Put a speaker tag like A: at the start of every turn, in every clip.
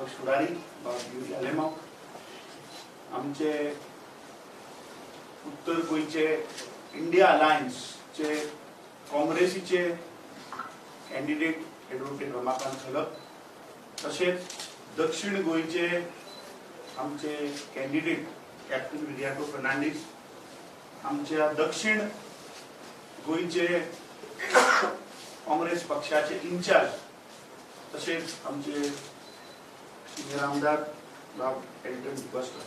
A: अध्यक्ष फुडारी युरी आलेमाव, आमचे उत्तर गोयचे इंडिया अलायन्स चे काँग्रेसीचे कॅन्डिडेट ॲडव्होकेट रमाकांत खलप, तसेच दक्षिण गोयचे आमचे कॅन्डिडेट कॅप्टन विरियाटो फर्नांडीस, आमच्या दक्षिण गोयचे काँग्रेस पक्षाचे इंचार्ज, तसेच आमचे सिनियर आमदार राव एल्टन डिकोस्टा.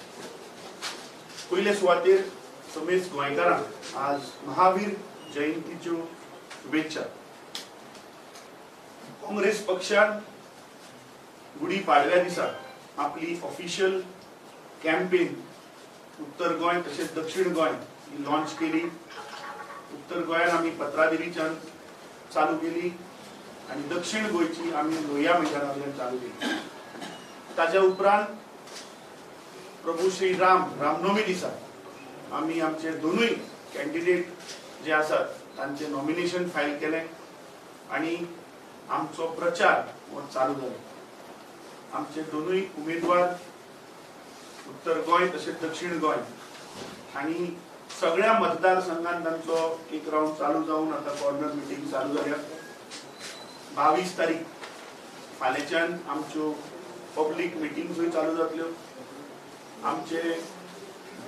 A: पयले सुवातेर समेस्त गोंयकारांक आज महावीर जयंतीच्यो शुभेच्छा. काँग्रेस पक्षान गुढी पाडव्या दिसा आपली ऑफिशियल कॅम्पेन उत्तर गोंय तसेच दक्षिण गोंय ही लॉन्च केली. उत्तर गोंयान आमी पत्रादेवीच्यान चालू केली आणि दक्षिण गोंयची आमी लोहिया मैदानावयल्यान चालू केली. ताच्या उपरांत प्रभू श्री रामनवमी दिसा आमी आमचे दोनूय कॅन्डिडेट जे आसात तांचे नॉमिनेशन फायल केले आणि आमचो प्रचार चालू जालो. आमचे दोनूय उमेदवार उत्तर गोंय तसेच दक्षिण गोंय आणि सगळ्या मतदारसंघात तांचो एक राउंड चालू जावन आता कॉर्नर मिटींग चालू जाल्या. 22 तारीख फाल्यांच्यान आमच्यो पब्लीक मिटिंग्सूय चालू जातल्यो. आमचे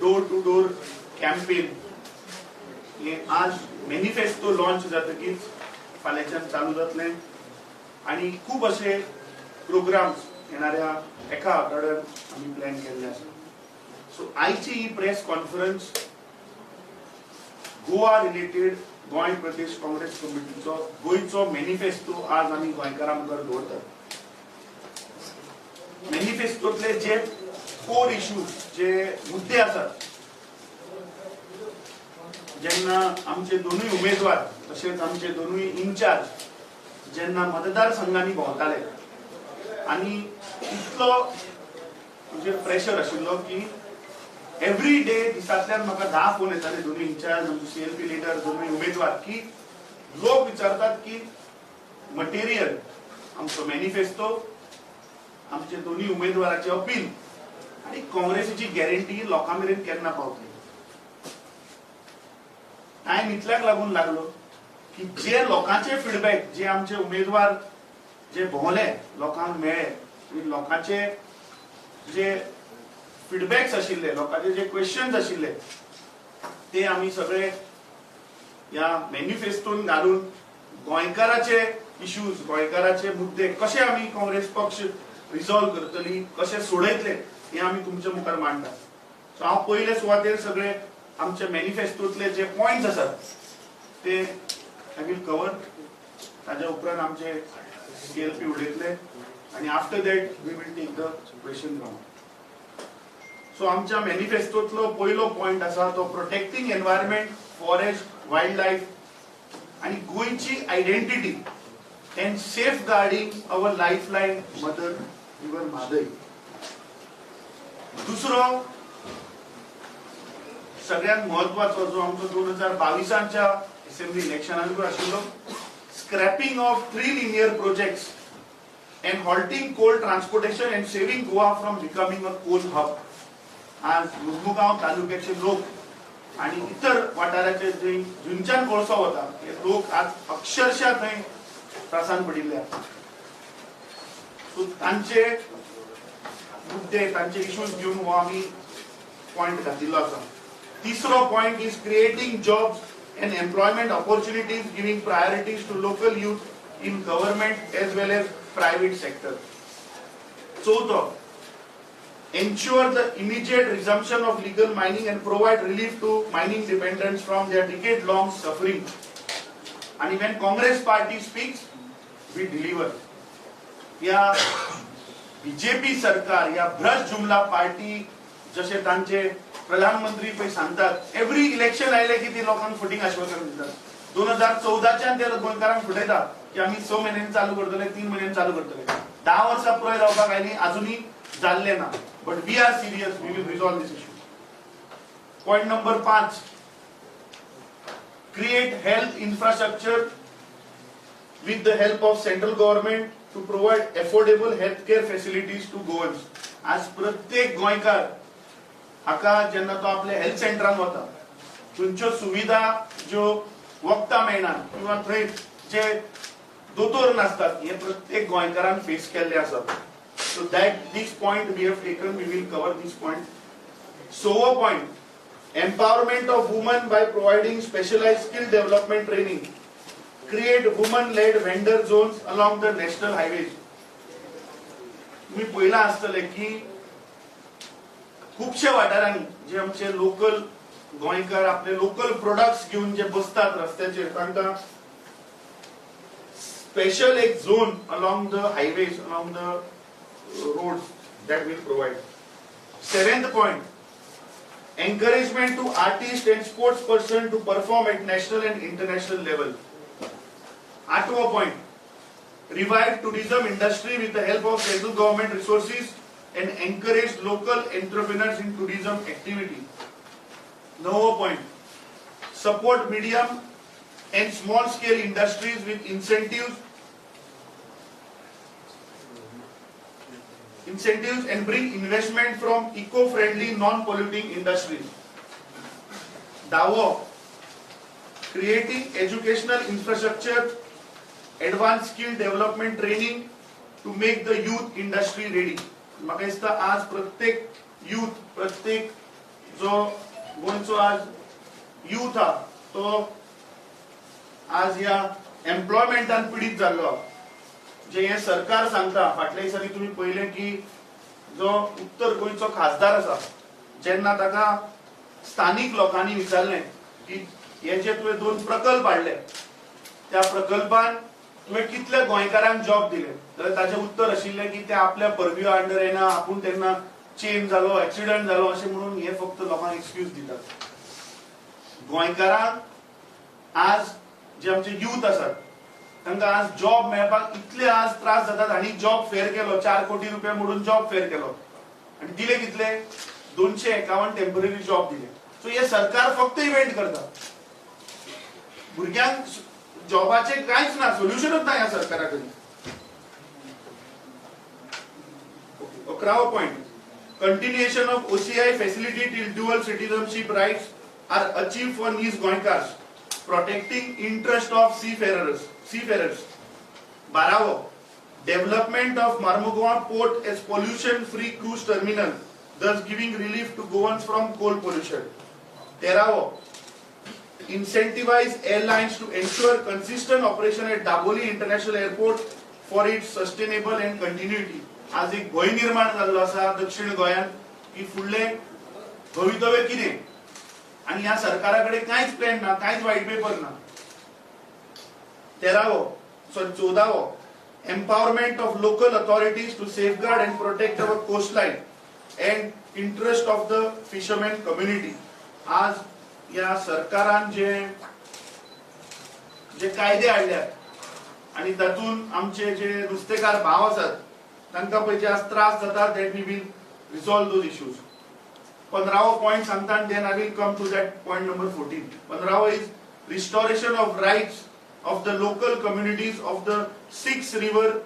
A: डोर टू डोर कॅम्पेन हे आज मॅनिफेस्टो लॉन्च जातकीच फाल्यांच्यान चालू जातले आणि खूप असे प्रोग्राम्स येणाऱ्या एका आठवड्यात आम्ही प्लॅन केल्ले आसा. सो आयची ही press conference Goa related Goa प्रदेश काँग्रेस कमिटीचो गोंयचो मॅनिफेस्टो आज आमी गोंयकारां मुखार दवरतात. मॅनिफेस्टोतले जे कोर इश्यूज जे मुद्दे आसात, जेन्ना आमचे दोनूय उमेदवार तसेच आमचे दोनूय इंचार्ज जेन्ना मतदारसंघांनी भोंवताले आणि इतलो म्हणजे प्रेशर आशिल्लो की एवरी डे दिसांतल्यान म्हाका 10 फोन येताले दोनूय इंचार्ज CLP लिडर दोनूय उमेदवार की लोक विचारतात की मटेरियल आमचो मॅनिफेस्टो आमचे दोन्ही उमेदवाराचे अपील आणि काँग्रेसीची गॅरंटी लोकां मेरेन केन्ना पावतली. टायम इतल्याक लागून लागलो की जे लोकांचे फीडबॅक जे आमचे उमेदवार जे भोवले लोकांक मेळ्ळे, लोकांचे जे फीडबॅक्स आशिल्ले, लोकांचे जे क्वेश्चन्स आशिल्ले ते आमी सगळे या मॅनिफेस्टोन घालून गोंयकाराचे इश्यूज गोंयकाराचे मुद्दे कशे आमी काँग्रेस पक्ष रिझॉल्व करतली, कशे सोडयतले हे आमी तुमच्या मुखार मांडटा. सो हांव पयले सुवातेर सगळे आमचे मॅनिफेस्टोतले जे पॉइंट्स आसात ते आय विल कवर. ताज्या उपरांत आमचे CLP उलयतले आणि after that we will take the question round. So आमच्या मॅनिफेस्टोतलो पयलो पॉइंट आसा तो protecting environment, forest, wild life आणि गोंयची identity and safeguarding our lifeline mother river Madai. दुसरो सगळ्यात महत्वाचो जो आमचो 2022च्या असेंब्ली इलेक्शनांत आशिल्लो scrapping of 3 linear projects and halting coal transportation and saving Goa from becoming a coal hub. आज मुरमुगांव तालुक्याचे लोक आणि इतर वाठाराचे जे जुंच्यान कोळसो वता हे लोक आज अक्षरशः थंय त्रासान पडिल्ले आसा. सो तांचे मुद्दे तांचे इश्यूज घेवन हो आमी पॉइंट घातिल्लो आसा. तिसरो point is creating jobs and employment opportunities, giving priorities to local youth in government as well as private sector. Chauthah, ensure the immediate resumption of legal mining and provide relief to mining dependents from their decade-long suffering. And when Congress party speaks, we deliver. या BJP सरकार या भ्रष्ट जुमला party जसे तांचे प्रधानमंत्री पै सांगतात एव्हरी इलेक्शन आयले की ती लोकांक फुटींग आश्वासन दितात. 2014च्यान ते गोंयकारांक फुटयता की आमी 6 म्हयन्यांनी चालू करतले, 3 म्हयन्यांनी चालू करतले. 10 वर्सां पुराय जावपाक आयली, अजूनही जाल्ले ना. But we are serious, we will resolve this issue. Point number 5, create health infrastructure with the help of central government to provide affordable healthcare facilities to Goans. आज प्रत्येक गोंयकार हाका जेन्ना तो आपल्या हेल्थ सेंटरान वता थंयच्यो सुविधा ज्यो वखदां मेळना किंवा थंय जे दोतोर नासतात हे प्रत्येक गोंयकारान फेस केल्ले आसात. So that this point we have taken, we will cover this point. SOVO point, empowerment of women by providing specialized skill development training. Create women-led vendor zones along the national highways. तुम्ही पहिला आसतले की खूपशे वाठारांनी जे आमचे local गोंयकार आपले local products घेऊन जे बसतात रस्त्याचेर तांकां स्पेशल एक zone along the highways, along the roads that will provide. Seventh point, encouragement to artists and sports person to perform at national and international level. Eighth point, revive tourism industry with the help of central government resources and encourage local entrepreneurs in tourism activity. Ninth point, support medium and small scale industries with incentives and bring investment from eco-friendly, non-polluting industries. Davo, creating educational infrastructure, advanced skill development training to make the youth industry ready. म्हाका दिसता आज प्रत्येक youth, प्रत्येक जो गोंयचो आज youth हा तो आज ह्या एम्प्लॉयमेंटान पीडित जाल्लो. जे हे सरकार सांगता फाटल्या दिसांनी तुम्ही पहिले की जो उत्तर गोंयचो खासदार आसा जेन्ना ताका स्थानिक लोकांनी विचारले की हे जे तुवें 2 प्रकल्प हाडले त्या प्रकल्पान तुवें कितले गोंयकारांक जॉब दिले जाल्यार ताचे उत्तर आशिल्लें की ते आपल्या परव्यू अंडर येना आपूण तेन्ना चेंज जालो एक्सिडंट जालो अशें म्हणून हे फक्त लोकांक एक्सक्यूज दितात. गोंयकारांक आज जे आमचे यूथ आसात तांकां आज जॉब मेळपाक इतले आज त्रास जातात. आनी जॉब फेर केलो 4 कोटी रुपया म्हणून जॉब फेर केलो आनी दिले कितले 251 टेम्पररी जॉब दिले. सो हे सरकार फक्त इव्हेंट करता, भुरग्यांक जॉबाचे कांयच ना, सोल्युशनच ना ह्या सरकारा कडेन. 11th point, continuation of OCI facility till dual citizenship rights are achieved for these Goinkars, protecting interest of seafarers. 12th, development of Marmugao port as pollution-free cruise terminal, thus giving relief to Goans from coal pollution. 13th, incentivize airlines to ensure consistent operation at Daboli International Airport for its sustainable and continuity. आज एक भय निर्माण जाल्लो आसा दक्षिण गोंयांत की फुडले भवितव्य कितें आनी ह्या सरकारा कडेन कांयच प्लॅन ना, कांयच व्हाईट पेपर ना. 14th, empowerment of local authorities to safeguard and protect our coastline and interest of the fishermen community. आज या सरकारान जे कायदे हाडल्यात आनी तातून आमचे जे नुस्तेकार भाव आसात तांकां पळय जे आज त्रास जातात that we will resolve those issues. 15th point सांगता and then I will come to that point number 14. 15th is restoration of rights of the local communities of the 6 river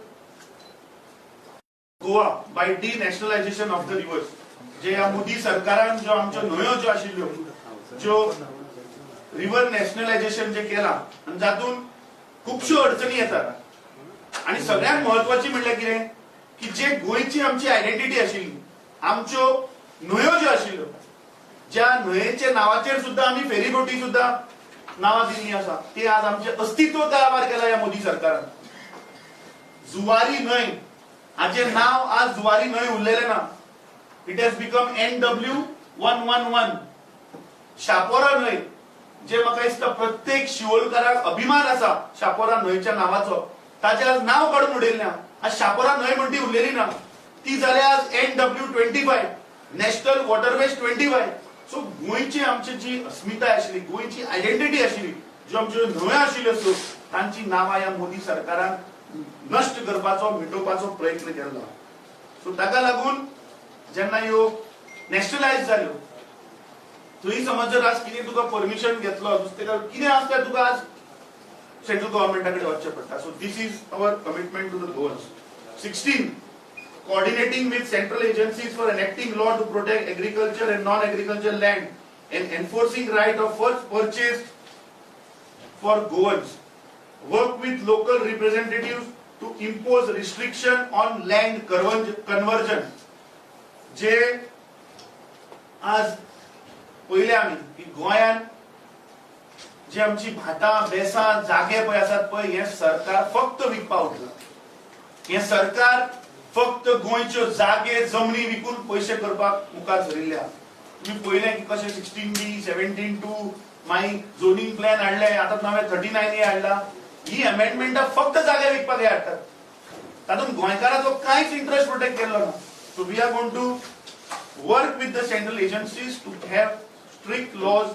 A: Goa by denationalization of the rivers. जे या मोदी सरकारान जो आमच्यो न्हंयो ज्यो आशिल्ल्यो ज्यो रिव्हर नॅशनलायझेशन जे केला आणि जातून खूपश्यो अडचणी येतात आणि सगळ्यात महत्वाची म्हणल्यार कितें की जे गोंयची आमची आयडेंटिटी आशिल्ली आमच्यो न्हंयो ज्यो आशिल्ल्यो ज्या न्हंयेच्या नावाचेर सुद्धा आम्ही फेरीबोटी सुद्धा नावां दिल्लीं आसा ते आज आमचे अस्तित्व तयार केला या मोदी सरकारान. जुवारी न्हंय हाचे नाव आज जुवारी न्हंय उरलेले ना. It has become NW111. Chapora न्हंय जे म्हाका दिसता प्रत्येक शिवोलकाराक अभिमान आसा शापोरा न्हंयच्या नावाचो ताचे आज नाव काडून उडयल्लें. आज शापोरा न्हंय म्हणटी उरलेली ना ती जाली आज NW25 नॅशनल वॉटरवेज 25. सो गोंयची आमची जी अस्मिताय आशिल्ली गोंयची आयडेंटिटी आशिल्ली ज्यो आमच्यो न्हंयो आशिल्ल्यो सो तांची नांवां ह्या मोदी सरकारान नष्ट करपाचो मिटोवपाचो प्रयत्न केल्लो. सो ताका लागून जेन्ना ह्यो नॅशनलायज जाल्यो थंय समज जर आज कितें तुका परमिशन घेतलो नुस्तेकार कितें आसता तुका आज सेंट्रल गव्हर्नमेंटाकडे वचचें पडटा. So this is our commitment to the Goans. 16 coordinating with central agencies for enacting law to protect agriculture and non-agricultural land and enforcing right of first purchase for Goans. Work with local representatives to impose restriction on land conversion. जे आज पहिले आमी की गोंयान जे आमची भाटां बेसां जागे पळय आसात पळय हे सरकार फक्त विकपाक उठला. हे सरकार फक्त गोंयच्यो जागे जमनी विकून पैसे करपाक मुखार सरिल्ले आहा. तुम्ही पळयलें की कशें 16B 17(2) मागीर झोनिंग प्लॅन हाडले, आतां नवे 39A हाडला. ही अमेंडमेंटां फक्त जागे विकपाक हाडटात. तातूंत गोंयकाराचो कांयच इंटरेस्ट प्रोटेक्ट केल्लो ना. So we are going to work with the central agencies to have strict laws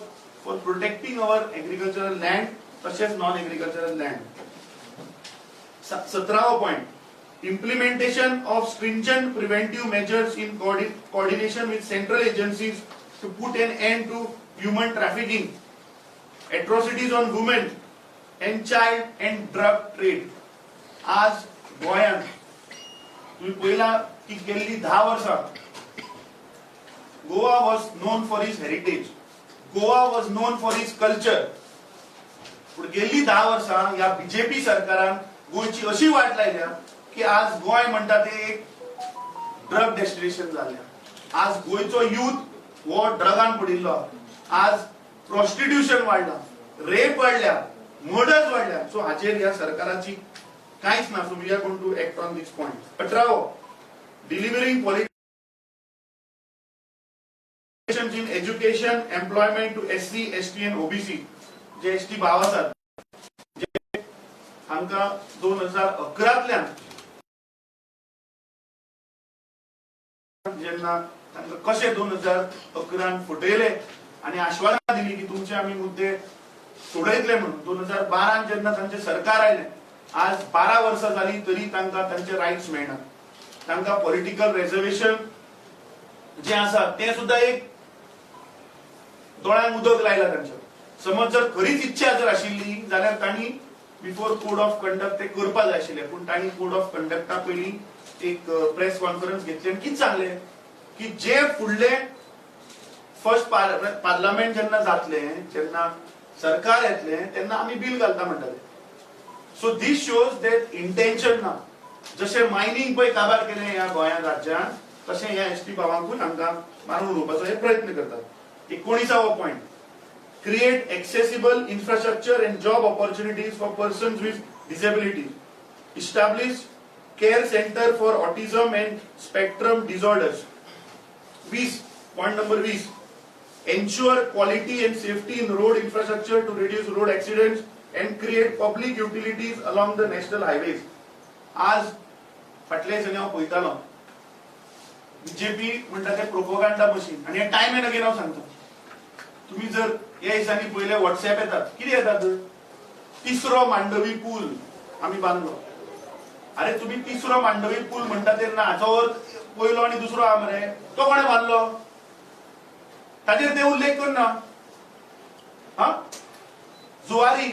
A: for protecting our agricultural land तशेंच नॉन एग्रीकल्चरल लँड. 17वा point, implementation of stringent preventive measures in coordination with central agencies to put an end to human trafficking, atrocities on women and child and drug trade. आज गोंयान तुम्ही पळयला की गेल्ली 10 वर्सां Goa was known for its heritage, Goa was known for its culture. पण गेल्ली 10 वर्सां या बीजेपी सरकारान गोंयची अशी वाट लायल्या की आज गोंय म्हणटा ते एक ड्रग डेस्टिनेशन जाल्लें. आज गोंयचो यूथ हो ड्रगान पडिल्लो. आज प्रॉस्टिट्यूशन वाडला, रेप वाडल्या, मर्डर्स वाडल्या. सो हाचेर ह्या सरकाराची कांयच ना. So we are going to act on this point. 18 delivering politics in education employment to SC, ST and OBC. जे ST भाव आसात जे हांकां 2011तल्यान जेन्ना तांकां कशें 2011 फुटयले आनी आश्वासनां दिली की तुमचे आमी मुद्दे सोडयतले म्हणून. 2012 जेन्ना तांचे सरकार आयलें, आज 12 वर्सां जालीं तरी तांकां तांचे रायट्स मेळनात. तांकां पॉलिटिकल रिजर्वेशन जे आसा ते सुद्दां एक दोळ्यांक उदक लायला तांच्या. समज जर खरीच इच्छा जर आशिल्ली जाल्यार तांणी बिफोर कोड ऑफ कंडक्ट ते करपा जाय आशिल्ले. पूण तांणी कोड ऑफ कंडक्टा पयलीं एक प्रेस कॉन्फरन्स घेतली आनी कितें सांगले की जे फुडले फर्स्ट पार्लमेंट जेन्ना जातले, जेन्ना सरकार येतले तेन्ना आमी बिल घालता म्हणटाले. So this shows that intention ना. जशें मायनिंग पळय काबार केलें ह्या गोंया राज्यान तशें ह्या ST भावांकूय हांकां मारून उडोवपाचो हे प्रयत्न करतात. 19वा point, create accessible infrastructure and job opportunities for persons with disabilities. Establish care center for autism and spectrum disorders. 20 point number 20, ensure quality and safety in road infrastructure to reduce road accidents and create public utilities along the national highways. आज फाटले दिसांनी हांव पळयतालो BJP म्हणटा ते propaganda machine आनी हे time end again हांव सांगता. तुम्ही जर ह्या दिसांनी पळयलें व्हॉट्सएप येतात, कितें येतात? 3रो मांडवी पूल आमी बांदलो. अरे तुम्ही 3रो मांडवी पूल म्हणटा तेन्ना हाचो अर्थ पयलो आनी दुसरो आहा मरे. तो कोणे बांदलो? ताचेर ते उल्लेख करना. हा जुवारी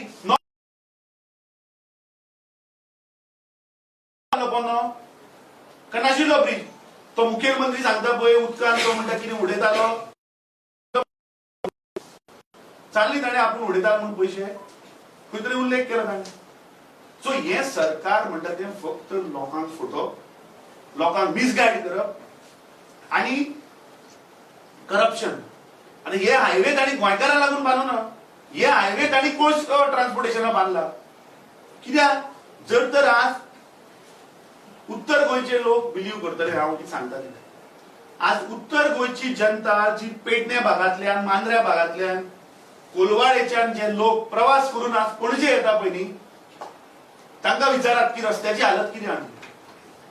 A: नाशिल्लो ब्रिज. तो मुखेलमंत्री सांगता पळय उदकान तो म्हणटा कितें उडयतालो चालली ताणें आपूण उडयता म्हणून पयशे खंय तरी उल्लेख केला ताणें. सो हे सरकार म्हणटा ते फक्त लोकांक फुटप, लोकांक मिसगायड करप आणि करप्शन. आणि हे हायवे ताणी गोंयकारांक लागून बांदलो ना. हे हायवे ताणी कोस्ट ट्रान्सपोर्टेशनाक बांदला. कित्याक? जर तर आज उत्तर गोंयचे लोक बिलीव करतले हांव कितें सांगता ते. आज उत्तर गोंयची जनता जी पेडणे भागांतल्यान, मांद्र्या भागांतल्यान, कोलवाळेच्यान जे लोक प्रवास करून आज पणजे येता पळय न्ही, तांकां विचारात की रस्त्याची हालत कितें आहा,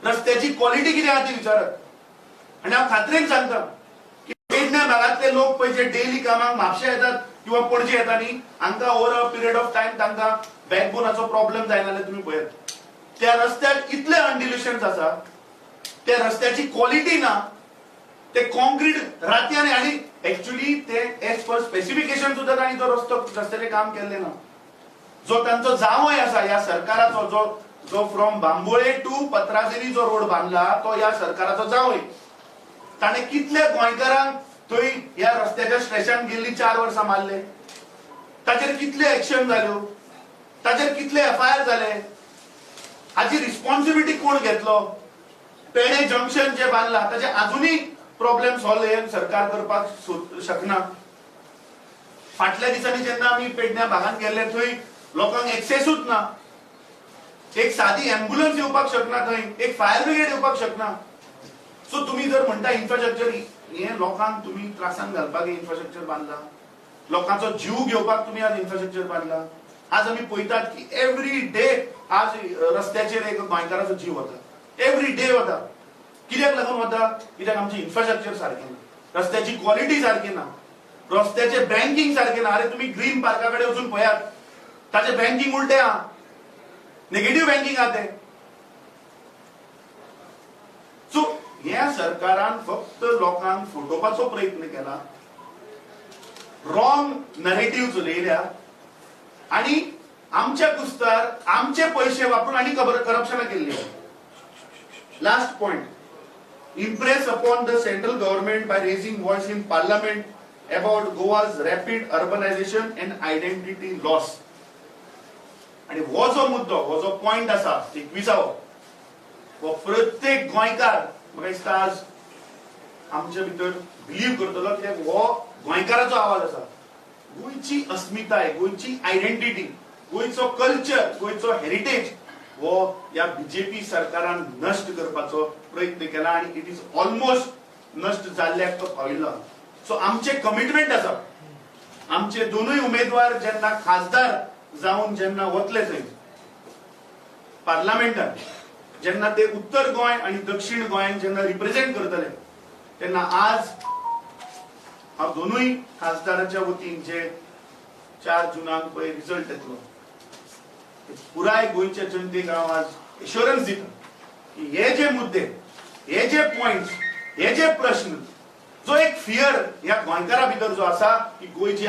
A: रस्त्याची क्वॉलिटी कितें आहा ती विचारात. आनी हांव खात्रेन सांगता की पेडणे भागांतले लोक पळय जे डेली कामाक म्हापशा येतात किंवा पणजे येता न्ही, हांकां over a period of time तांकां बॅकबोनाचो प्रॉब्लेम जायना जाल्यार तुमी पळयात. त्या रस्त्याक इतले अनडिल्युशन्स आसा, त्या रस्त्याची क्वॉलिटी ना, ते कॉन्क्रीट रातयान आणि एक्चुअली ते एज पर स्पेसिफिकेशन सुद्धा तांणी तो रस्त्याचे काम केल्ले ना. जो तांचो जावय आसा ह्या सरकाराचो, जो फ्रॉम बांबोळे टू पत्राजेरी जो रोड बांधला तो ह्या सरकाराचो जावय. ताणे कितले गोंयकारांक थंय ह्या रस्त्याच्या स्ट्रेचान गेल्ली 4 वर्सां मारले, ताचेर कितले एक्शन जाल्यो, ताचेर कितले एफआयआर जाले, हाची रिस्पॉन्सिबिलिटी कोण घेतलो. पेडे जंक्शन जे बांधला ताचे अजूनही प्रॉब्लेम सॉल्व सरकार करपाक शकना. फाटल्या दिसांनी जेन्ना आमी पेडण्या भागांत गेल्ले थंय लोकांक एक्सेसूच ना. एक सादी एम्ब्युलन्स येवपाक शकना, थंय एक फायर ब्रिगेड येवपाक शकना. सो तुम्ही जर म्हणता इन्फ्रास्ट्रक्चर हे लोकांक तुम्ही त्रासान घालपाक इन्फ्रास्ट्रक्चर बांधला, लोकांचो जीव घेवपाक तुम्ही आज इन्फ्रास्ट्रक्चर बांधला. आज आमी पळयतात की एव्हरी डे आज रस्त्याचेर एक गोंयकाराचो जीव वता, एव्हरी डे वता. कित्याक लागून वता? कित्याक आमचे इन्फ्रास्ट्रक्चर सारखे ना, रस्त्याची क्वॉलिटी सारखी ना, रस्त्याचे बँकिंग सारखे ना. अरे तुम्ही ग्रीन पार्का कडेन वचून पळयात, ताचे बँकिंग उलटे आहा, नेगेटिव्ह बँकिंग आहा ते. सो ह्या सरकारान फक्त लोकांक फटोवपाचो प्रयत्न केला, रॉंग नरेटिव्ह चलयल्या आणि आमच्या कुस्तार आमचे पैसे वापरून आणि करप्शनां केल्ली. Last point, impress upon the central government by raising voice in parliament about Goa's rapid urbanization and identity loss. आणि हो जो मुद्दो, हो जो पॉइंट आसा 21वा, हो प्रत्येक गोंयकार म्हाका दिसता आज आमच्या भितर बिलीव करतलो, कित्याक हो गोंयकाराचो आवाज आसा. गोंयची अस्मिताय, गोंयची आयडेंटिटी, गोंयचो कल्चर, गोंयचो हेरिटेज हो या बीजेपी सरकारान नष्ट करपाचो प्रयत्न केला आणि इट इज ऑलमोस्ट नष्ट जाल्ल्याक तो पाविल्लो. सो आमचे कमिटमेंट आसा. आमचे दोनूय उमेदवार जेन्ना खासदार जावन जेन्ना वतले थंय पार्लमेंटात, जेन्ना ते उत्तर गोंय आणि दक्षिण गोंयान जेन्ना रिप्रेझेंट करतले, तेन्ना आज हांव दोनूय खासदाराच्या वतीन जे 4 जुनाक पळय रिजल्ट येतलो, पुराय गोंयच्या जनतेक हांव आज एश्युरन्स दिता की हे जे मुद्दे, हे जे पॉइंट्स, हे जे प्रश्न, जो एक फियर ह्या गोंयकारा भितर जो आसा की गोंयची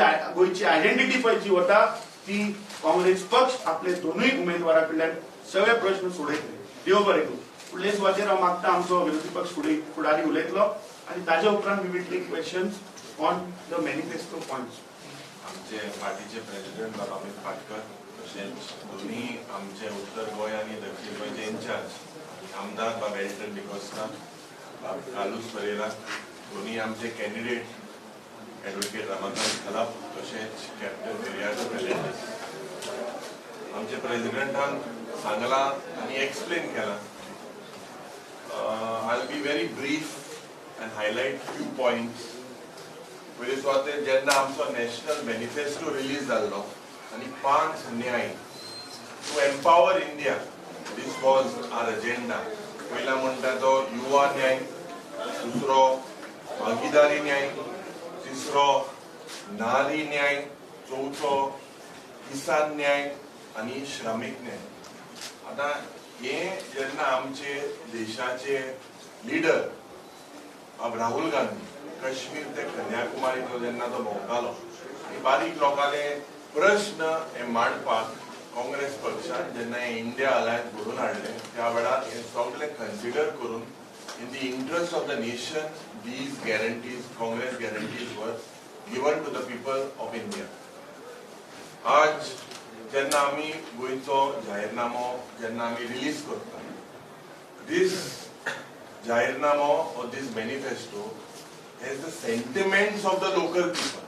A: आयडेंटिटी पळय जी वता ती काँग्रेस पक्ष आपले दोनूय उमेदवारा कडल्यान सगळे प्रश्न सोडयतले. देव बरें करूं. फुडले सुवातेर हांव मागता आमचो विरोधी पक्ष फुडारी उलयतलो आणि ताजे उपरांत we will take questions on the manifesto points.
B: आमचे पार्टीचे प्रेसिडेंट अमित पाटकर, तशेंच दोन्ही आमचे उत्तर गोंय आणि दक्षिण गोंयचे इन्चार्ज आमदार बाब एल्टन डिकोस्टा, बाब कालूस परेरा, दोन्ही आमचे कॅन्डिडेट ॲडव्होकेट रमाकांत खलाप, तशेंच कॅप्टन पेरियार्डो मेलेंडीस. आमचे प्रेसिडेंटान सांगला आणि एक्सप्लेन केला. I will be very brief and highlight few points. पयले सुवातेर जेन्ना आमचो नॅशनल मॅनिफेस्टो रिलीज जाल्लो आणि 5 न्याय to empower India, this was our agenda. पयला म्हणटा तो युवा न्याय, दुसरो भागीदारी न्याय, तिसरो नारी न्याय, चौथो किसान न्याय आणि श्रमिक न्याय. आता हे जेन्ना आमचे देशाचे लीडर राहुल गांधी काश्मीर ते कन्याकुमारीचो जेन्ना तो भोंवतालो आणि बारीक लोकांले प्रश्न हे मांडपाक काँग्रेस पक्षान जेन्ना हे इंडिया अलायन्स घडोवन हाडले, त्या वेळार हे सगळे कन्सिडर करून in the interest of the nation these guarantees, Congress guarantees were given to the people of India. आज जेन्ना आमी गोंयचो जाहीरनामो जेन्ना आमी रिलीज करता, दीस जाहीरनामो or this manifesto has the sentiments of the local people.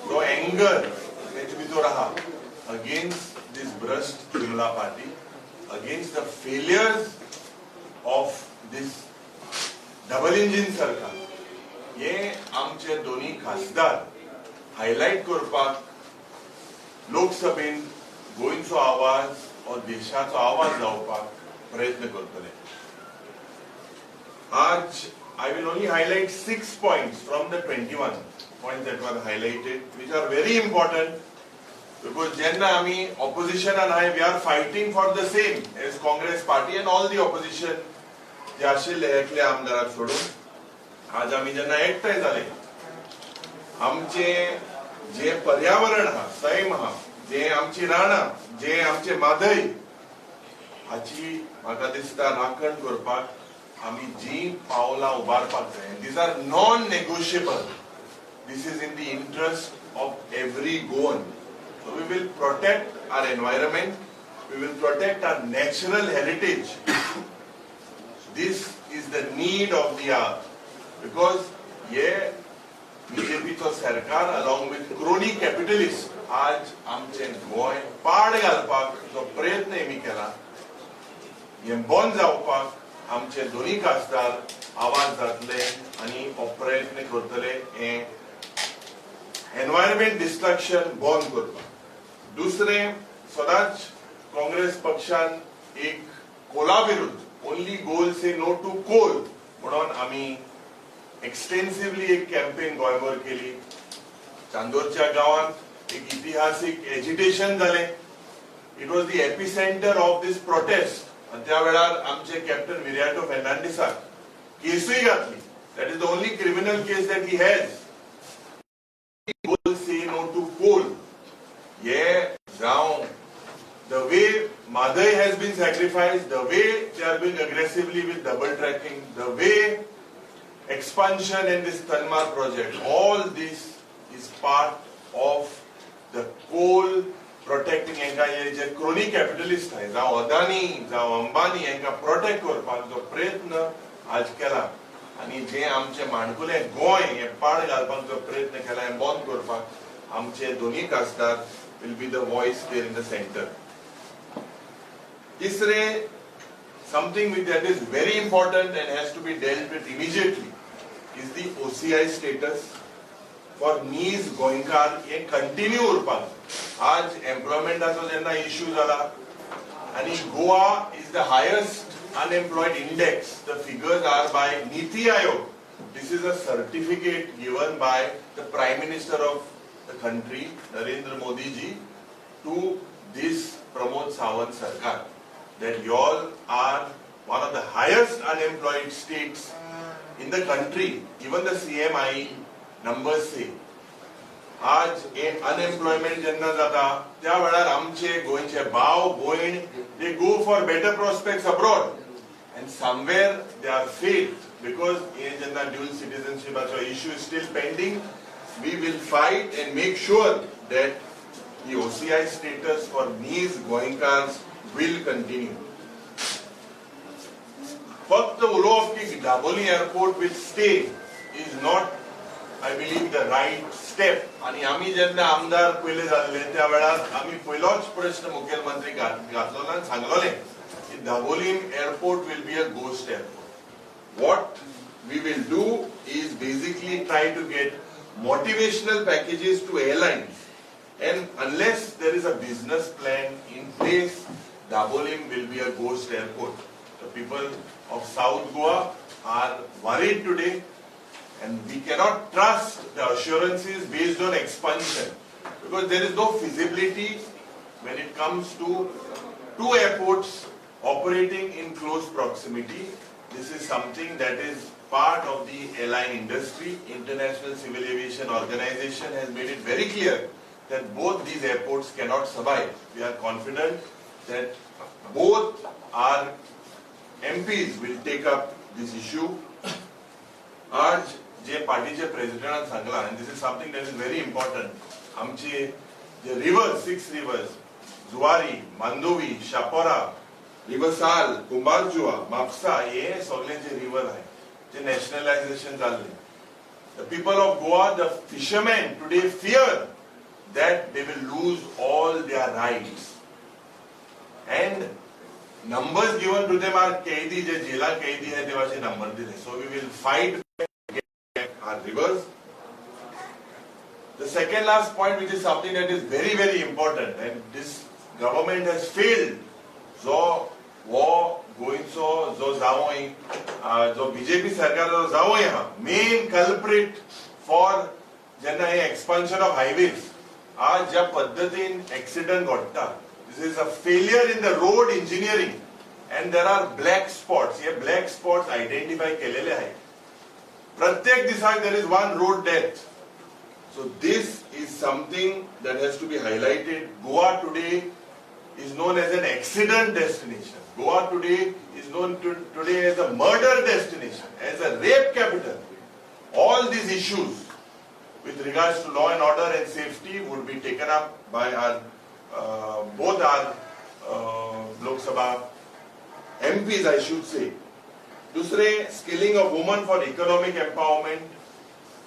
B: जो anger तेजे भितर आहा against this Bhrasht Jumla party, against the failures of this double engine सरकार, हे आमचे दोन्ही खासदार हायलाइट करपाक लोकसभेन गोंयचो आवाज और देशाचो आवाज जावपाक प्रयत्न करतले. आज I will only highlight 6 points from the 21 points that were highlighted, which are very important, because jenna ami opposition and I, we are fighting for the same as Congress party and all the opposition जे आशिल्ले एकले आमदाराक सोडून आज आमी जेन्ना एकठांय जाले, आमचे जे पर्यावरण आहा, सैम आहा, जे आमची रानां, जे आमचे मादय हाची म्हाका दिसता राखण करपाक आमी जी पावलां उबारपाक जाय. These are non-negotiable. This is in the interest of every Goan. So we will protect our environment, we will protect our natural heritage. This is the need of the hour. Because ये BJPचो सरकार along with crony capitalists आज आमचे गोंय पाड घालपाक जो प्रयत्न आमी केला हे बंद जावपाक आमचे दोन्ही खासदार आवाज जातले आणि हो प्रयत्न करतले हे एनवायरमेंट डिस्ट्रक्शन बंद करपाक. दुसरे सदांच काँग्रेस पक्षान एक कोला विरुद्ध only Goa say no to coal म्हणून आम्ही एक्सटेन्सिव्हली एक कॅम्पेन गोंयभर केली. चांदोरच्या गावात एक इतिहासीक एजिटेशन जाले. It was the epicentre of this protest. त्या वेळार आमचे कॅप्टन विरियाटो फेर्नांडिसाक केसूय घातली. That is the only criminal case that he has. Goa say no to coal हे जावं the way Madai has been sacrificed, the way they are doing aggressively with double tracking, the way expansion in this Tanmar project, all this is part of the coal protecting enka je crony capitalist hai जाव अदानी जाव Ambani enka protect करपाक जो प्रयत्न आज केला आणि जे आमचे माणकुले गोंय हे पाड घालपाक जो प्रयत्न केला हे बंद करपाक आमचे दोन्ही खासदार will be the voice there in the center. Tisre, something that is very important and has to be dealt with immediately is the OCI status for NIS Goinkar हे continue urpak. आज employment aso jenna issue zala and Goa is the highest unemployed index. The figures are by Niti Aayog. This is a certificate given by the Prime Minister of the country, Narendra Modi ji, to this Pramod Sawant Sarkar, that you all are one of the highest unemployed states in the country. Even the CMI numbers say. आज unemployment jenna jata, त्या वेळार आमचे गोंयचे भाव भयण they go for better prospects abroad, and somewhere they are failed because jenna dual citizenship issue is still pending. We will fight and make sure that the OCI status for NIS Goinkars will continue. First, the Ulof ki Daboli airport will stay is not, I believe, the right step. आणि आम्ही जेन्ना आमदार पहिले झाले त्या वेळार आम्ही पहिलोच प्रश्न मुख्यमंत्री घातलो आणि सांगलोले की Dabolim airport will be a ghost airport. What we will do is basically try to get motivational packages to airlines, and unless there is a business plan in place, Dabolim will be a ghost airport. The people of South Goa are worried today, and we cannot trust the assurances based on expansion because there is no feasibility when it comes to two airports operating in close proximity. This is something that is part of the airline industry. International Civil Aviation Organization has made it very clear that both these airports cannot survive. We are confident that both our MPs will take up this issue. आज जे पार्टीचे प्रेसिडेंटान सांगला, and this is something that is very important. आमचे जे rivers, 6 rivers, Zuari, Mandovi, Chapora, रिवसाल, Kumbharjua, Mapusa हे सगळे जे river आहे the nationalization जाल्ले. The people of Goa, the fishermen today fear that they will lose all their rights. And numbers given to them are kaidi, je jela kaidi hai devache number dile. So we will fight to get our rivers. The second last point, which is something that is very, very important, and this government has failed. So वो गोयचो जो जावोय जो BJP सरकाराचो जावोय हा main culprit for जेन्ना हे expansion of highways आज ज्या पद्धतीन एक्सिडेंट घडटा, this is a failure in the road engineering and there are black spots. हे black spots आयडेंटिफाय केलेले आहेत. प्रत्येक दिसाक there is one road death. So this is something that has to be highlighted. Goa today is known as an accident destination. Goa today is known today as a murder destination, as a rape capital. All these issues with regards to law and order and safety would be taken up by our both our Lok Sabha MPs, I should say. दुसरे, skilling of woman for economic empowerment.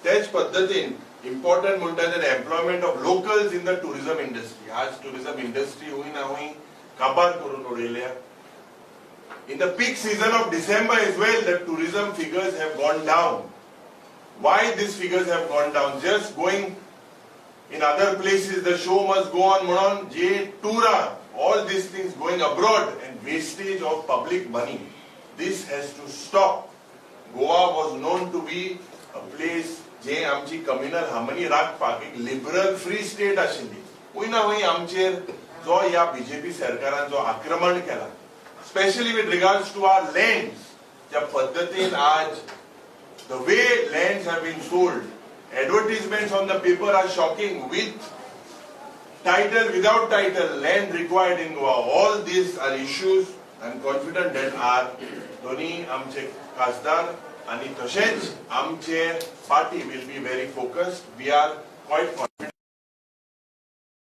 B: त्याच पद्धतीन important म्हणटा तें employment of locals in the tourism industry. आज tourism industry हुई ना हुई काबार करून उडयल्या. In the peak season of December as well, the tourism figures have gone down. Why these figures have gone down? Just going in other places, the show must go on. Monon, J, Tura, all these things going abroad and wastage of public money. This has to stop. Goa was known to be a place जे आमची communal harmony राखपाक एक liberal free state आशिल्ली. हुंय ना हुंय आमचेर जो ह्या BJP सरकारान जो आक्रमण केला, specially with regards to our lands, ज्या पद्धतीन आज the way lands have been sold, advertisements on the paper are shocking, with title, without title, land required in Goa. All these are issues. I am confident that our दोन्ही आमचे खासदार आणि तशेंच आमचे party will be very focused. We are quite confident.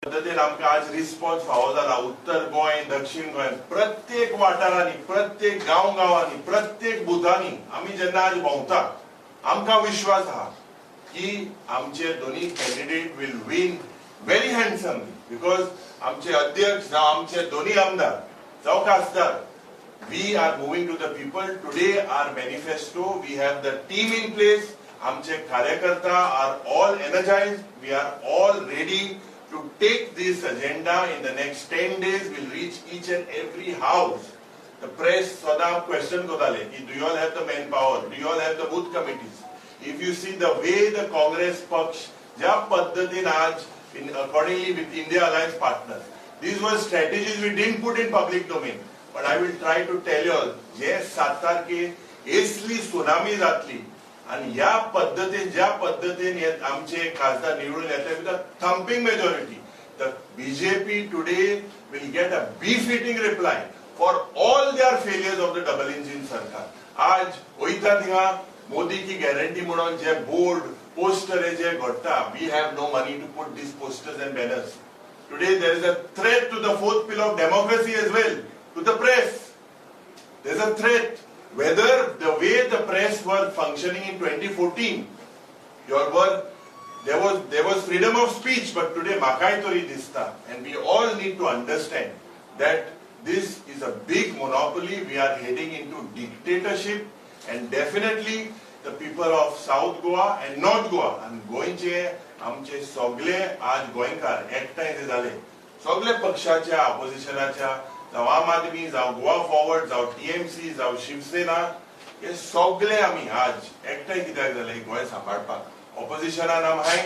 B: पद्धतीन आमकां आज response फावो जाला. उत्तर गोंय, दक्षिण गोंय, प्रत्येक वाठारांनी, प्रत्येक गांवांनी, प्रत्येक बुथांनी आमी जेन्ना आज भोंवता, आमकां विश्वास आहा की आमचे दोन्ही candidate will win very handsomely. Because आमचे अध्यक्ष जावं आमचे दोन्ही आमदार जावं खासदार, we are moving to the people. Today our manifesto, we have the team in place. Amche karyakarta are all energized. We are all ready to take this agenda in the next 10 days. We'll reach each and every house. The press sada question kodale, do you all have the manpower? Do you all have the booth committees? If you see the way the Congress Paksh, ja paddhatin aaj, accordingly with India Alliance partners, these were strategies we didn't put in public domain. But I will try to tell you all, जे 7 तारखेक असली tsunami जातली आणि या पद्धतीन ज्या पद्धतीन आमचे खासदार निवडून येतले with a thumping majority, the BJP today will get a beef-eating reply for all their failures of the double engine सरकार. आज वयता थिंगा मोदी की गॅरंटी म्हणून जे बोर्ड पोस्टर जे घडटा, we have no money to put these posters and banners. Today there is a threat to the fourth pillar of democracy as well. To the press, there's a threat. Whether the way the press were functioning in 2014, there was freedom of speech, but today makai tori dista, and we all need to understand that this is a big monopoly. We are heading into dictatorship, and definitely the people of South Goa and North Goa, and गोंयचे आमचे सगळे आज गोंयकार एकठांय जाले. सगळे पक्षाच्या ऑपोजिशनाच्या, जावं आम आदमी, जावं गोवा फॉरवर्ड, जावं TMC, जावं शिवसेना, हे सगळे आमी आज एकठांय कित्याक जाले गोंय सांबाळपाक. ऑपोजिशनान आमकां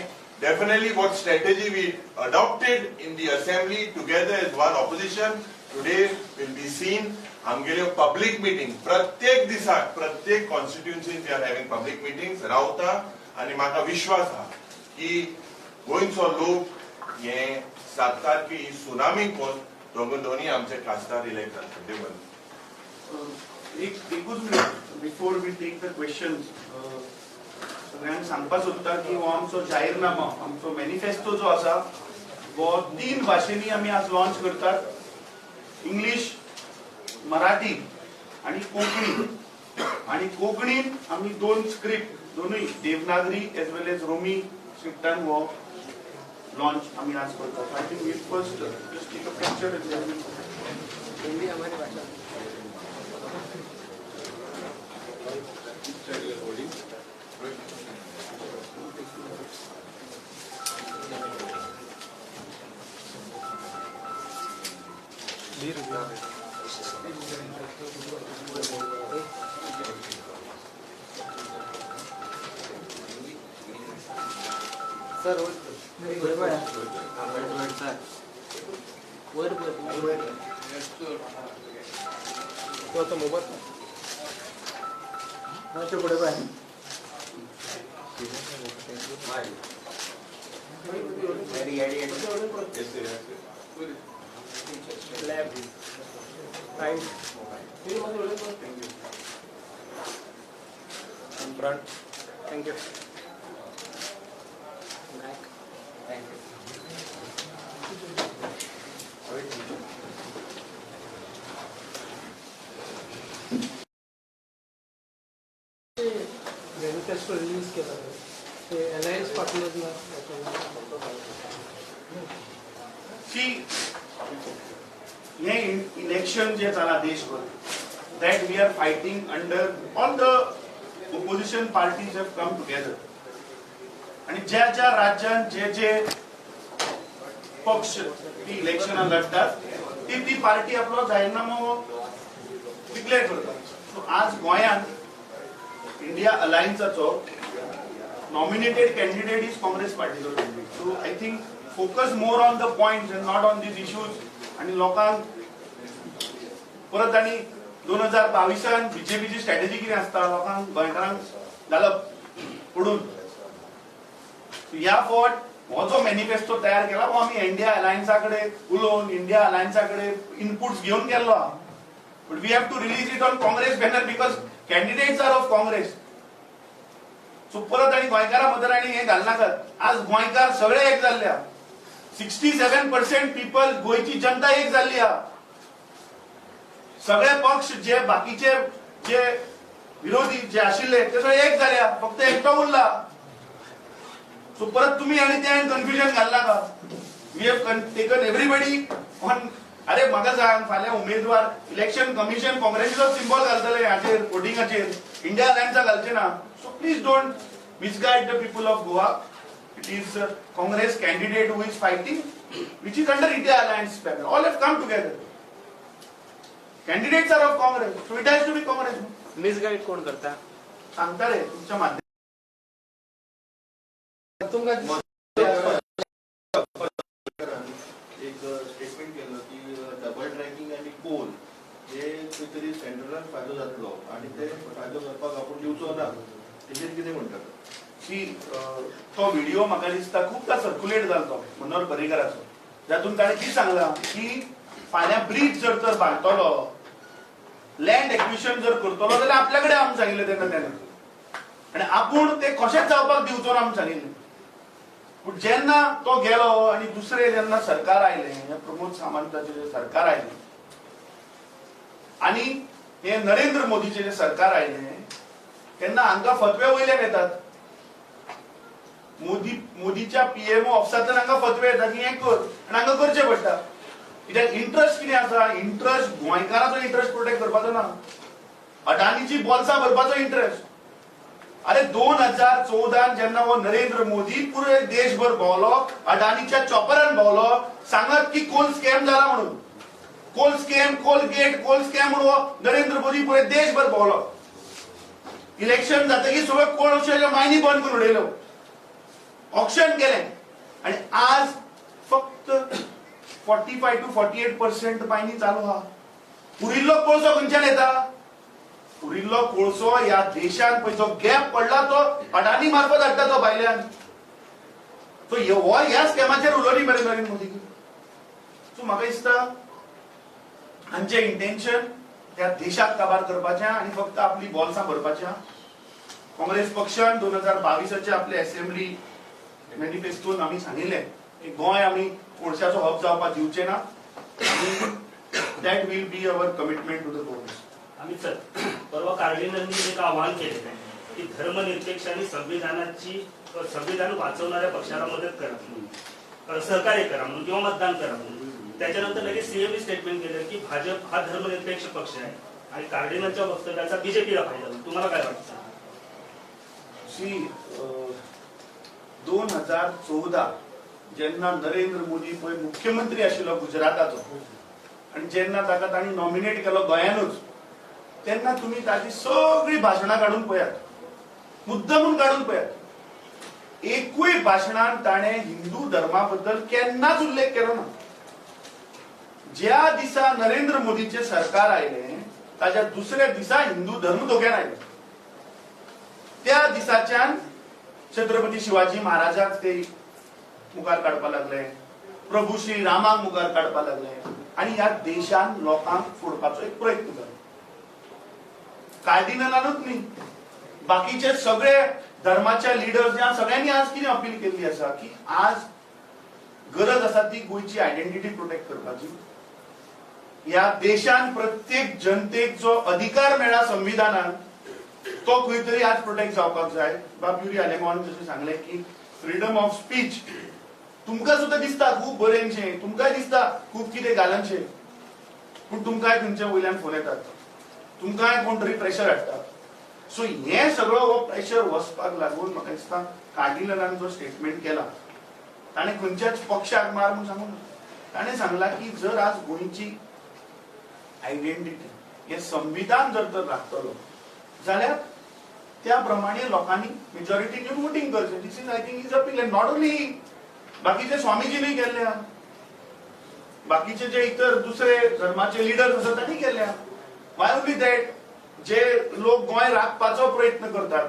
B: definitely what strategy we adopted in the assembly together as one opposition today will be seen. आमगेल्यो पब्लिक मीटिंग प्रत्येक दिसाक प्रत्येक कॉन्स्टिट्युएन्सीन we are having public meetings रावता, आनी म्हाका विश्वास आहा की गोंयचो लोक हे 7 तारखे ही सुनामी कोण दोन्ही आमचे खासदार इलेक्ट जातले.
A: एकूच minute before we take the questions, सगळ्यांक सांगपाक सोदता की हो आमचो जाहीरनामा, आमचो मॅनिफेस्टो जो आसा वो 3 भाशेनी आमी आज लॉन्च करतात. इंग्लिश, मराठी आणि कोंकणी. आणि कोंकणीन आमी 2 स्क्रिप्ट, दोनूय Devanagari as well as Romi स्क्रिप्टान हो लॉन्च आमी आज करतात. I think we first just take a picture and then Hindi हमारी भाषा.
C: सर मोबाईल पुढे Left, right, in front. Thank you. Back. Thank you.
D: Manifesto release केला ते अलायन्स पार्टनरला
A: See, हे इलेक्शन जे जाला देशभर, that we are fighting under all the opposition parties have come together. आणि ज्या ज्या राज्यात जे जे पक्ष ती इलेक्शन लढतात ती पार्टी आपलो जाहीरनामो डिक्लेअर करतात. So, आज गोंयांत इंडिया अलायन्साचो नॉमिनेटेड कॅन्डिडेट इज काँग्रेस पार्टीचो candidate. So I think focus more on the points and not on these issues. आणि लोकांक परत आणि 2022 बीजेपीची स्ट्रॅटेजी कितें आसता लोकांक गोंयकारांक घालप पडून. ह्या फावट हो जो मॅनिफेस्टो तयार केला हो आम्ही इंडिया अलायन्साकडे उलोवन इंडिया अलायन्साकडे इनपुट्स घेऊन गेल्लो आहा. But we have to release it on Congress banner because candidates are of Congress. So परत आणि गोंयकारां मदर आणि हे घालनाकात. आज गोंयकार सगळे एक जाल्ले आहा. 67% पीपल गोंयची जनता एक जाल्ली आहा. सगळे पक्ष जे बाकीचे जे विरोधी जे आशिल्ले ते सगळे एक जाले आहा. फक्त एकटो उरला. सो परत तुम्ही आणि ते कन्फ्युजन घालना का. We have taken everybody on. अरे म्हाका सांग फाल्यां उमेदवार इलेक्शन कमिशन काँग्रेसीचो सिम्बॉल घालतले हाचेर वोटिंगाचेर इंडिया अलायन्सा घालचे ना. So please don't misguide the people of Goa. It is Congress candidate who is fighting which is under India Alliance banner. All have come together. Candidates are of Congress, so it has to be Congress.
C: Misguide कोण करता?
A: सांगता रे तुमच्या माध्यमातून.
E: एक statement केलं की double tracking आणि Coal हे खंय सेंट्रलान फायदो जातलो आणि ते फायदो करपाक आपण दिवचो ना. तेजेर कितें म्हणटात?
A: तो व्हिडिओ म्हाका दिसता खूपदा सर्क्युलेट जालो मनोहर पर्रीकराचो. जातून ताणें कितें सांगलां की फाल्यां ब्रीज जर तर बांदतलो लँड एक्विशन जर करतलो जाल्यार आपल्या कडेन आमकां सांगिल्लें तेन्ना आनी आपूण ते कशेंच जावपाक दिवचो ना आमकां सांगिल्लें. पूण जेन्ना तो गेलो आनी दुसरें जेन्ना सरकार आयलें प्रमोद सावंताचें सरकार आयलें आनी हे नरेंद्र मोदीचें जें सरकार आयलें तेन्ना हांकां फतवे वयल्यान येतात. मोदीच्या पीएमओ ऑफिसांतल्यान हांकां फतवे येतात की हें कर आनी हांकां करचें पडटा. कित्याक इंट्रस्ट कितें आसा. इंट्रस्ट गोंयकाराचो इंट्रस्ट प्रोटेक्ट करपाचो ना. अडानीची बॉल्सां भरपाचो इंट्रस्ट. अरे 2014 जेन्ना हो नरेंद्र मोदी पुरे देशभर भोंवलो अडानीच्या चॉपरान भोंवलो सांगत की कोल स्कॅम जाला म्हणून. Coal scam coal gate coal scam म्हणून हो नरेंद्र मोदी पुरे देशभर भोंवलो. इलेक्शन जातकीर सगळ्यो कोळशाच्यो मायनी बंद करून उडयल्यो. ऑक्शन केलें आणि आज फक्त 45 to 48% मायनी चालू आहा. उरिल्लो कोळसो खंयच्यान येता. उरिल्लो कोळसो ह्या देशान पळय जो गॅप पडला तो अडानी मार्फत हाडटा तो भायल्यान. सो हो ह्या स्कॅमाचेर उलोवली मरे नरेंद्र मोदी. सो म्हाका दिसता हांचे इंटेन्शन त्या देशाक काबार करपाचें आनी फक्त आपली बॉल्सां भरपाचें. काँग्रेस पक्षान 2022 आपले असेंब्ली मॅनिफेस्टोन आमी सांगिल्लें की गोंय आमी कोळशाचो हब जावपाक दिवचे ना आनी that will be our commitment to the voters.
F: आम्ही सर परवा कार्डिनलनी एक आवाहन केले की धर्मनिरपेक्ष आणि संविधान वाचवणाऱ्या पक्षाला मदत करा, सहकार्य करा म्हणून किंवा मतदान करा म्हणून. त्याच्यानंतर लगेच सीएमनी स्टेटमेंट केलं की भाजप हा धर्मनिरपेक्ष पक्ष आहे आणि कार्डिनलच्या वक्तव्याचा बीजेपीला फायदा होईल. तुम्हाला काय वाटतं?
A: 2014 जेन्ना नरेंद्र मोदी पळय मुख्यमंत्री आशिल्लो गुजराताचो आणि जेन्ना ताका तांणी नॉमिनेट केलो गोंयानूच तेन्ना तुम्ही ताची सगळी भाशणां काढून पळयात. मुद्दमून काढून पळयात. एकूय भाशणांत ताणें हिंदू धर्मा बद्दल केन्नाच उल्लेख केलो ना. ज्या दिसा नरेंद्र मोदीचें सरकार आयलें ताच्या दुसऱ्या दिसा हिंदू धर्म धोक्यान आयले. त्या दिसाच्यान छत्रपती शिवाजी महाराजाक ते मुखार काडपा लागले, प्रभू श्री रामाक मुखार काडपा लागले आणि ह्या देशान लोकांक फोडपाचो एक प्रयत्न केलो. कार्डिनलानूच न्ही, बाकीचे सगळे धर्माच्या लिडर्स या सगळ्यांनी आज कितें अपील केल्ली आसा की आज गरज आसा ती गोयची आयडेंटिटी प्रोटेक्ट करपाची. ह्या देशान प्रत्येक जनतेक जो अधिकार मेळ्ळा संविधानान तो खंय तरी आज प्रोटेक्ट जावपाक जाय. बाब युरी आलेमान जशें सांगलें की फ्रीडम ऑफ स्पीच तुमकां सुद्दां दिसता खूब बरेंशें, तुमकांय दिसता खूब कितें घालनशें, पूण तुमकांय खंयच्या वयल्यान फोन येतात, तुमकांय कोण तरी प्रेशर हाडटा. सो हे सगळो हो प्रेशर वचपाक लागून म्हाका दिसता कार्डिनलान जो स्टेटमेंट केला ताणें खंयच्याच पक्षाक मार म्हूण सांगूं ना. ताणें सांगला की जर आज गोंयची आयडेंटिटी हे संविधान जर तर राखतलो जाल्यार त्या प्रमाणे लोकांनी मेजॉरिटी घेवन वोटिंग करचें. This is I think is appeal. Not only बाकीचे स्वामीजींनी केल्ल्या, बाकीचे जे इतर दुसरे धर्माचे लिडर्स आसात तांणी केल्ल्या. वाय ओन्ली दॅट जे लोक गोंय राखपाचो प्रयत्न करतात,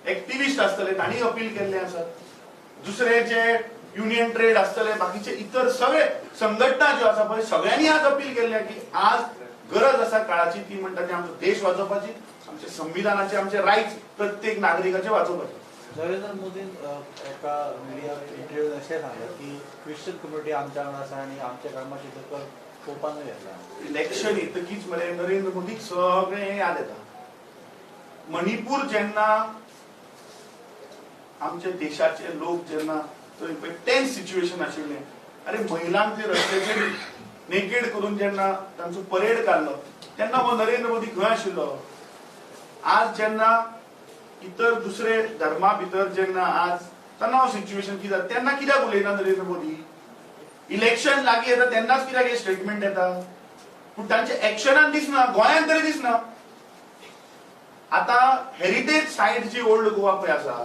A: एक्टिविस्ट आसतले तांणी अपील केल्ले आसात, दुसरे जे युनियन ट्रेड आसतले, बाकीचे इतर सगळे संघटना ज्यो आसा पळय सगळ्यांनी आज अपील केल्ल्या की आज गरज आसा काळाची ती म्हणटा ती आमचो देश वाचोवपाची, आमचे संविधानाचे आमचे रायट्स प्रत्येक नागरिकाचे वाचोवपाचे.
G: नरेंद्र मोदीन एका मिडिया इंटरव्यून अशें सांगलें की क्रिश्चन कम्युनिटी आमच्या वांगडा आसा आनी आमच्या कामाची दखल पोपानूय घेतला.
A: इलेक्शन येतकीच म्हळ्यार नरेंद्र मोदीक सगळें याद येता. मणिपूर जेन्ना आमच्या देशाचे लोक जेन्ना थंय टेन्स सिच्युएशन आशिल्लें, अरे महिलांक ते रस्त्याचेर नेकेड करून जेन्ना तांचो परेड काडलो तेन्ना हो नरेंद्र मोदी खंय आशिल्लो. आज जेन्ना इतर दुसरे धर्मा भितर जेन्ना आज तेन्ना हो सिच्युएशन कितें जाता तेन्ना कित्याक उलयना नरेंद्र मोदी. इलेक्शन लागीं येता तेन्नाच कित्याक हे स्टेटमेंट येता, पूण तांचे एक्शनान दिसना, गोंयांत तरी दिसना. आता हेरिटेज सायट जी ओल्ड गोवा पळय आसा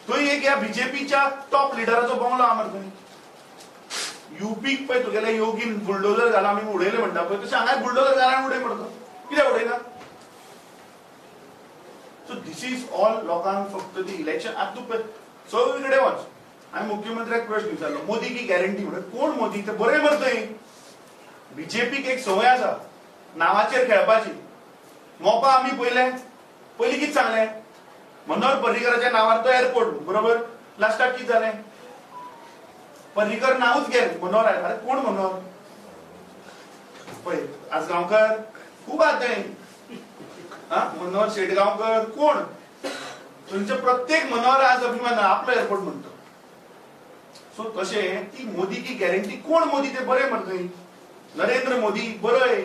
A: थंय एक ह्या बीजेपीच्या टॉप लिडराचो बंगलो आहा मरे थंय. युपीक पळय तुगेले योगीन बुलडोजर घाला आमी उडयले म्हणटा पळय तशें हांगा बुलडोजर घाला उडय म्हणटा. कित्याक उडयना? सो दिस इज ऑल लोकांक फक्त ती इलेक्शन. आतां तूं सगळे कडेन वच. हांवें मुख्यमंत्र्याक प्रश्न विचारलो मोदी की गॅरंटी म्हणून. कोण मोदी? ते बरें मरे थंय. बीजेपीक एक संवय आसा नांवाचेर खेळपाची. मोपा आमी पयलीं कितें सांगलें मनोहर पर्रीकराच्या नांवार तो एअरपोर्ट बरोबर. लास्टाक कितें जालें पर्रीकर नांवूच गेलें मनोहर. अरे कोण मनोहर? पळय आसगांवकर खूब आहा थंय. मनोहर शेटगांवकर कोण? थंयचे प्रत्येक मनोहर आज अभिमान आपलो एअरपोर्ट म्हणतो. सो तशें ती मोदी की गॅरंटी कोण मोदी ते बरें मरे थंय. नरेंद्र मोदी बरय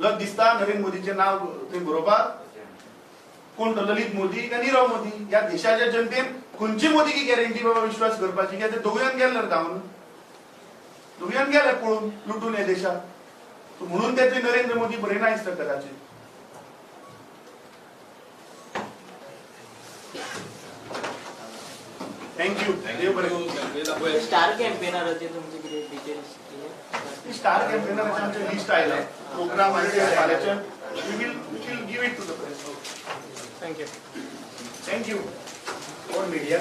A: लग दिसता नरेंद्र मोदीचें नांव थंय बरोवपाक. कोण तो ललित मोदी काय नीरव मोदी? ह्या देशाच्या जनतेन खंयची मोदी की गॅरंटी बाबा विश्वास करपाची? कित्याक ते दोगूयान गेले धांवन, दोगूयान गेले पळून लुटून हे देशाक. म्हणून ते नरेंद्र मोदी बरे ना दिसता कदाचित. थँक्यू. देव बरें.
C: स्टार कॅम्पेनराचे तुमचे कितें डिटेल्स?
A: स्टार कॅम्पेनराचे आमचे लिस्ट आयला प्रोग्राम आनी फाल्यांचे we will give it to the press.
C: Thank you.
A: Thank you. All media.